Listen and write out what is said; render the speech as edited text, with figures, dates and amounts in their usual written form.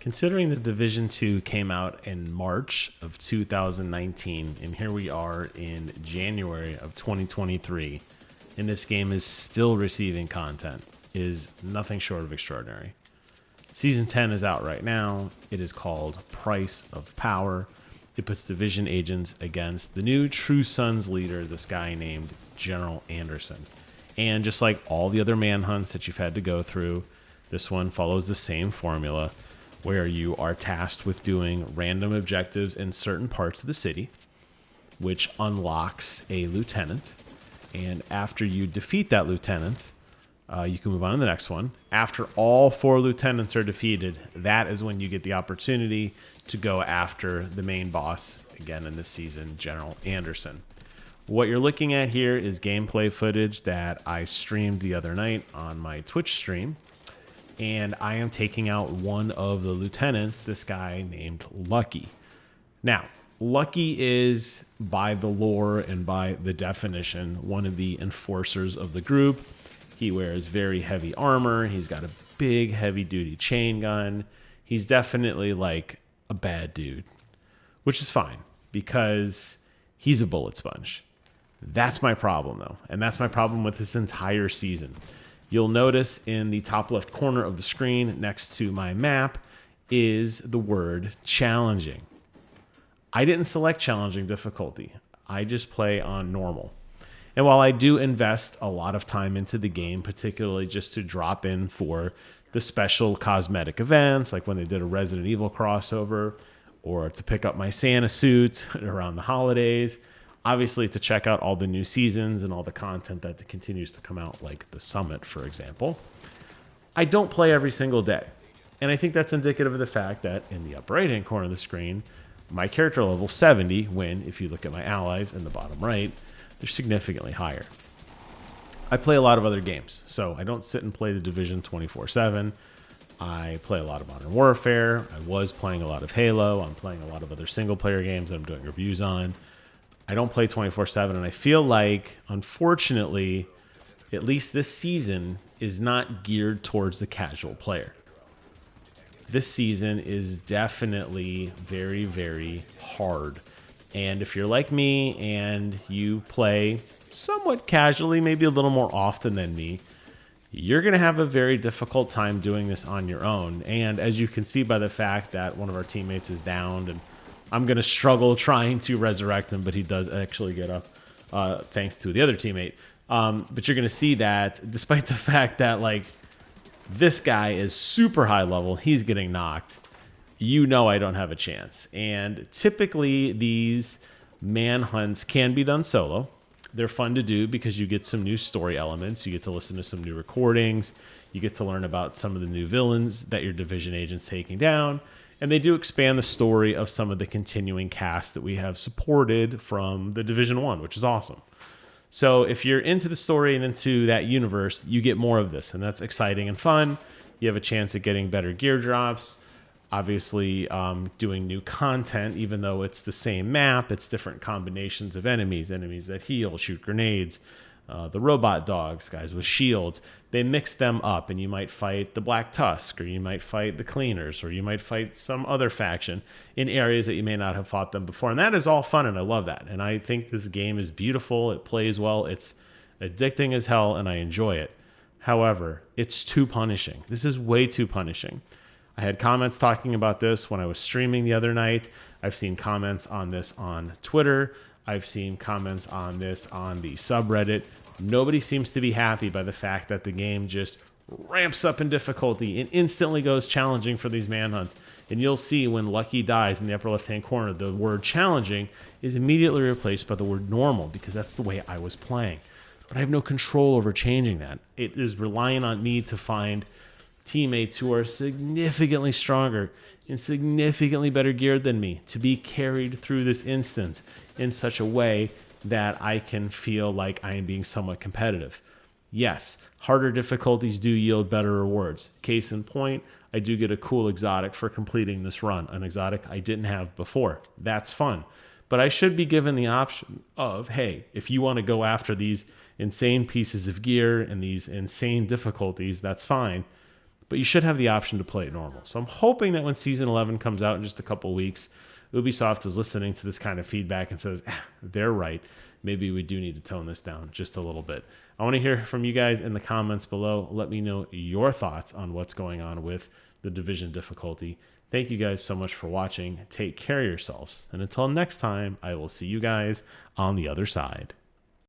Considering the Division 2 came out in March of 2019, and here we are in January of 2023, and this game is still receiving content, is nothing short of extraordinary. Season 10 is out right now. It is called Price of Power. It puts Division agents against the new True Sons leader, this guy named General Anderson. And just like all the other manhunts that you've had to go through, this one follows the same formula where you are tasked with doing random objectives in certain parts of the city, which unlocks a lieutenant. And after you defeat that lieutenant, you can move on to the next one. After all 4 lieutenants are defeated, that is when you get the opportunity to go after the main boss, again in this season, General Anderson. What you're looking at here is gameplay footage that I streamed the other night on my Twitch stream. And I am taking out one of the lieutenants, this guy named Lucky. Now, Lucky is, by the lore and by the definition, one of the enforcers of the group. He wears very heavy armor. He's got a big, heavy-duty chain gun. He's definitely like a bad dude, which is fine because he's a bullet sponge. That's my problem, though, and that's my problem with this entire season. You'll notice in the top left corner of the screen next to my map is the word challenging. I didn't select challenging difficulty. I just play on normal. And while I do invest a lot of time into the game, particularly just to drop in for the special cosmetic events, like when they did a Resident Evil crossover, or to pick up my Santa suit around the holidays, obviously to check out all the new seasons and all the content that continues to come out, like the Summit, for example, I don't play every single day. And I think that's indicative of the fact that in the upper right-hand corner of the screen, my character level 70, when, if you look at my allies in the bottom right, they're significantly higher. I play a lot of other games, so I don't sit and play the Division 24/7. I play a lot of Modern Warfare. I was playing a lot of Halo. I'm playing a lot of other single-player games that I'm doing reviews on. I don't play 24/7, and I feel like, unfortunately, at least this season is not geared towards the casual player. This season is definitely very, very hard. And if you're like me and you play somewhat casually, maybe a little more often than me, you're going to have a very difficult time doing this on your own. And as you can see by the fact that one of our teammates is downed, and I'm going to struggle trying to resurrect him, but he does actually get up thanks to the other teammate. But you're going to see that despite the fact that like this guy is super high level, he's getting knocked, you know I don't have a chance. And typically these manhunts can be done solo. They're fun to do because you get some new story elements. You get to listen to some new recordings. You get to learn about some of the new villains that your division agent's taking down. And they do expand the story of some of the continuing cast that we have supported from the Division 1, which is awesome. So if you're into the story and into that universe, you get more of this, and that's exciting and fun. You have a chance at getting better gear drops. Obviously, doing new content, even though it's the same map, it's different combinations of enemies that heal, shoot grenades, the robot dogs, guys with shields. They mix them up, and you might fight the Black Tusk, or you might fight the Cleaners, or you might fight some other faction in areas that you may not have fought them before. And that is all fun, and I love that. And I think this game is beautiful. It plays well. It's addicting as hell, and I enjoy it. However, it's too punishing. This is way too punishing. I had comments talking about this when I was streaming the other night. I've seen comments on this on Twitter. I've seen comments on this on the subreddit. Nobody seems to be happy by the fact that the game just ramps up in difficulty and instantly goes challenging for these manhunts. And you'll see when Lucky dies in the upper left-hand corner, the word challenging is immediately replaced by the word normal because that's the way I was playing. But I have no control over changing that. It is relying on me to find teammates who are significantly stronger and significantly better geared than me to be carried through this instance in such a way that I can feel like I am being somewhat competitive. Yes, harder difficulties do yield better rewards. Case in point, I do get a cool exotic for completing this run, an exotic I didn't have before. That's fun. But I should be given the option of, hey, if you want to go after these insane pieces of gear and these insane difficulties, that's fine. but you should have the option to play it normal. So I'm hoping that when Season 11 comes out in just a couple weeks, Ubisoft is listening to this kind of feedback and says, they're right. Maybe we do need to tone this down just a little bit. I want to hear from you guys in the comments below. Let me know your thoughts on what's going on with the Division difficulty. Thank you guys so much for watching. Take care of yourselves. And until next time, I will see you guys on the other side.